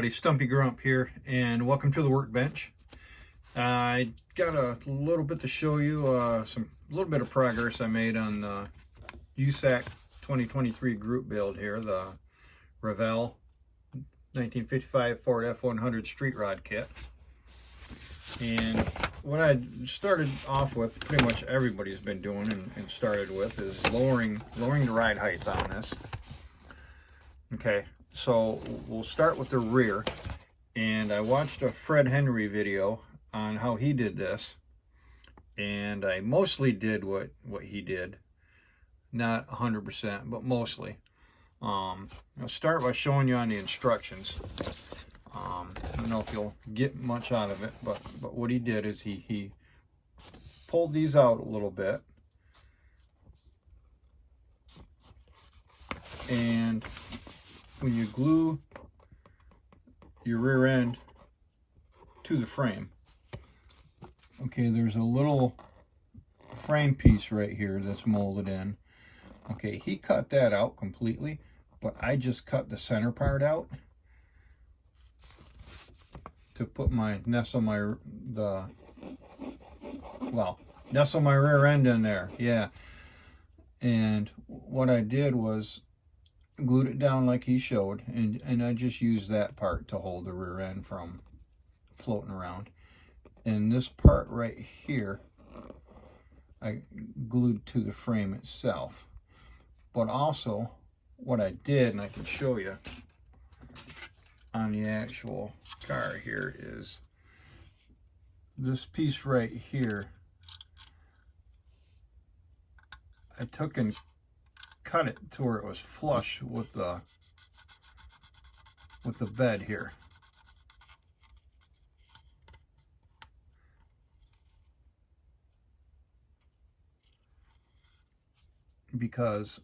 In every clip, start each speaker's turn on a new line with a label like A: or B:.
A: everybody, Stumpy Grump here, and welcome to the workbench. I got a little bit to show you, a little bit of progress I made on the USACC 2023 group build here, the Revell 1955 Ford F-100 street rod kit. And what I started off with, pretty much everybody's been doing and started with, is lowering the ride height on this. Okay, so we'll start with the rear. And I watched a Fred Henry video on how he did this, and I mostly did what he did, not 100%, but mostly. I'll start by showing you on the instructions. I don't know if you'll get much out of it, but what he did is he pulled these out a little bit, and when you glue your rear end to the frame, okay, there's a little frame piece right here that's molded in. Okay, he cut that out completely, but I just cut the center part out to put nestle my rear end in there. Yeah, and what I did was glued it down like he showed, and I just used that part to hold the rear end from floating around. And this part right here I glued to the frame itself. But also what I did, and I can show you on the actual car here, is this piece right here, I took and cut it to where it was flush with the bed here. Because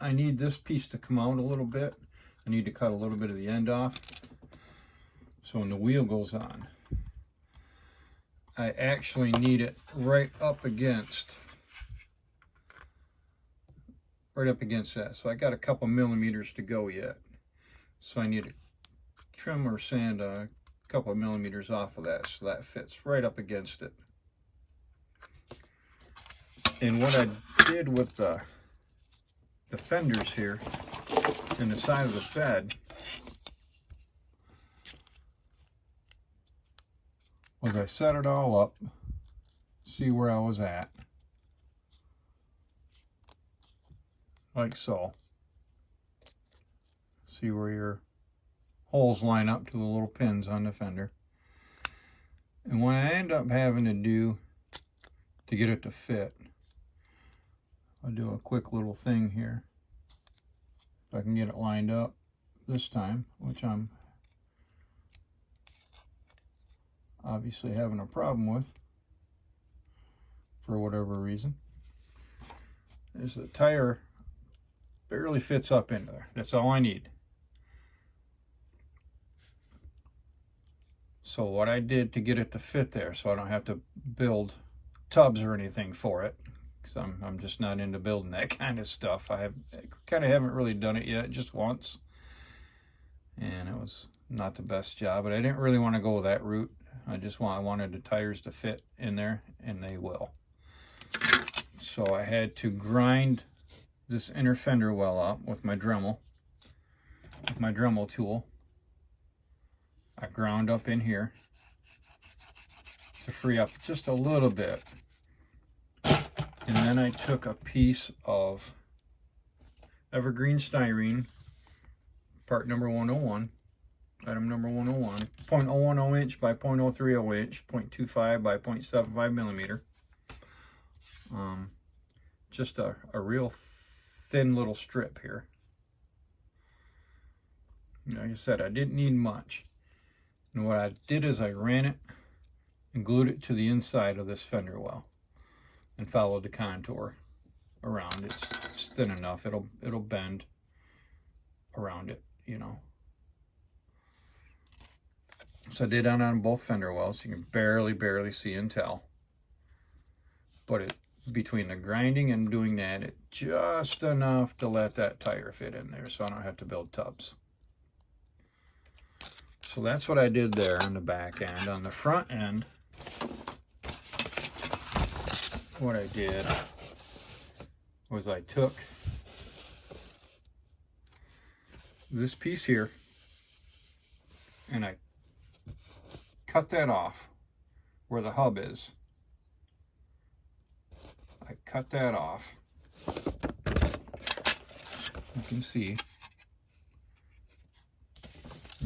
A: I need this piece to come out a little bit. I need to cut a little bit of the end off, so when the wheel goes on, I actually need it right up against that. So I got a couple millimeters to go yet, so I need to trim or sand a couple of millimeters off of that so that fits right up against it. And what I did with the fenders here and the side of the bed was I set it all up, see where I was at, like so. See where your holes line up to the little pins on the fender. And what I end up having to do to get it to fit, I'll do a quick little thing here. If I can get it lined up this time, which I'm obviously having a problem with for whatever reason, is the tire barely fits up into there. That's all I need. So what I did to get it to fit there, so I don't have to build tubs or anything for it, because I'm just not into building that kind of stuff. I kind of haven't really done it yet, just once, and it was not the best job, but I didn't really want to go that route. I wanted the tires to fit in there, and they will. So I had to grind this inner fender well up with my Dremel tool. I ground up in here to free up just a little bit. And then I took a piece of evergreen styrene, part number 101, item number 101, 0.010 inch by 0.030 inch, 0.25 by 0.75 millimeter. Just a real thin little strip here. Like I said, I didn't need much. And what I did is I ran it and glued it to the inside of this fender well, and followed the contour around. It's thin enough, it'll bend around it, you know. So I did that on both fender wells. You can barely see and tell, but between the grinding and doing that, it just enough to let that tire fit in there, so I don't have to build tubs. So that's what I did there on the back end. On the front end, what I did was I took this piece here and I cut that off where the hub is. I cut that off. You can see.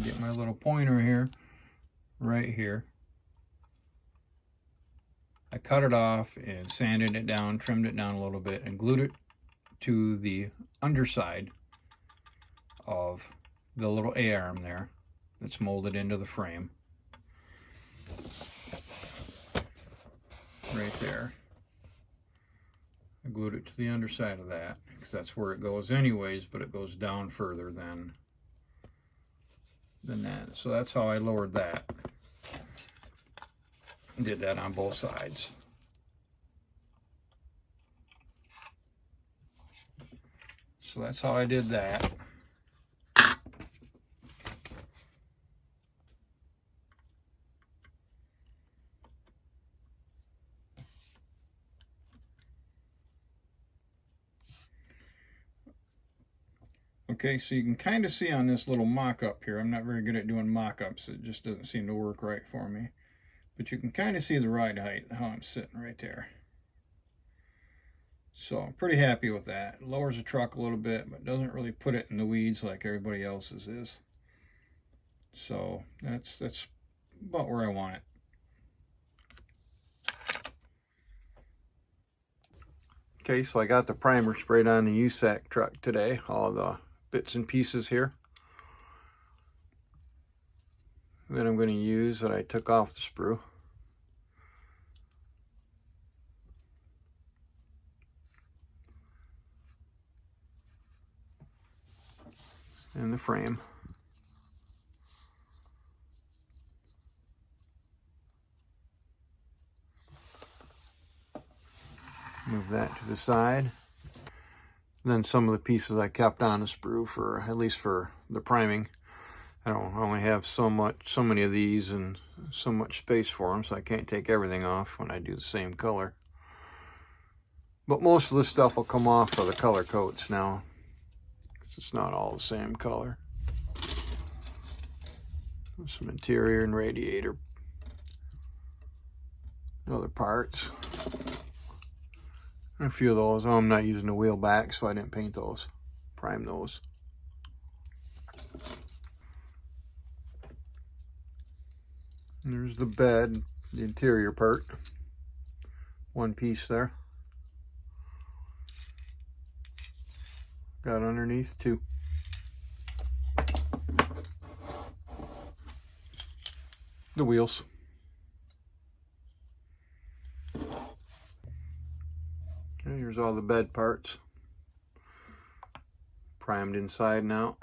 A: Get my little pointer here, right here. I cut it off and sanded it down, trimmed it down a little bit, and glued it to the underside of the little A-arm there that's molded into the frame. Right there. I glued it to the underside of that because that's where it goes anyways, but it goes down further than that. So that's how I lowered that. Did that on both sides. So that's how I did that. Okay, so you can kind of see on this little mock-up here, I'm not very good at doing mock-ups, it just doesn't seem to work right for me. But you can kind of see the ride height, how I'm sitting right there. So I'm pretty happy with that. It lowers the truck a little bit, but doesn't really put it in the weeds like everybody else's is. So that's about where I want it. Okay, so I got the primer sprayed on the USACC truck today, all the bits and pieces here. Then I'm going to use that I took off the sprue. And the frame. Move that to the side. And then some of the pieces I kept on the sprue for, at least for the priming. I only have so many of these and so much space for them, so I can't take everything off when I do the same color. But most of the stuff will come off for the color coats now, because it's not all the same color. Some interior and radiator, other parts. And a few of those. Oh, I'm not using the wheel back, so I didn't paint those, prime those. And there's the bed, the interior part. One piece there. Got underneath two. The wheels. Okay, here's all the bed parts. Primed inside and out.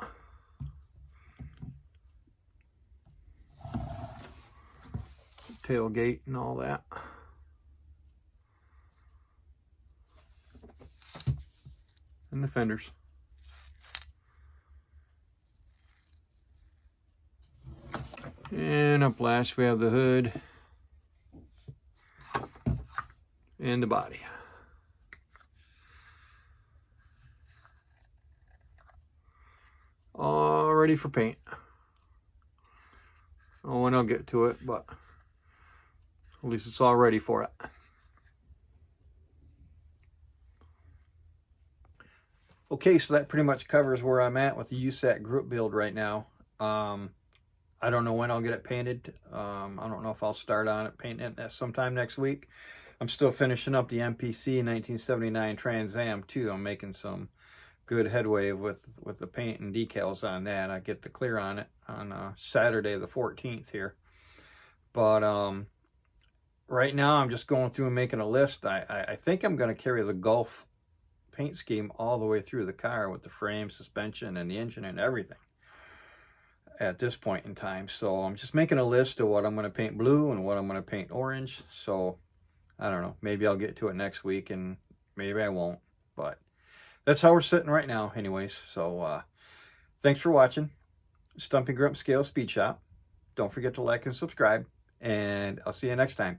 A: Tailgate and all that. And the fenders. And up last we have the hood and the body. All ready for paint. Oh, and I'll get to it, but at least it's all ready for it. Okay, so that pretty much covers where I'm at with the USACC group build right now. I don't know when I'll get it painted. I don't know if I'll start on it painting it sometime next week. I'm still finishing up the MPC 1979 Trans Am too. I'm making some good headway with the paint and decals on that. I get the clear on it on Saturday the 14th here. But right now I'm just going through and making a list. I think I'm going to carry the Gulf paint scheme all the way through the car with the frame, suspension, and the engine and everything at this point in time. So I'm just making a list of what I'm going to paint blue and what I'm going to paint orange. So I don't know, maybe I'll get to it next week and maybe I won't, but that's how we're sitting right now anyways. So thanks for watching. Stumpy Grump Scale Speed Shop.
B: Don't forget to like and subscribe, and I'll see you next time.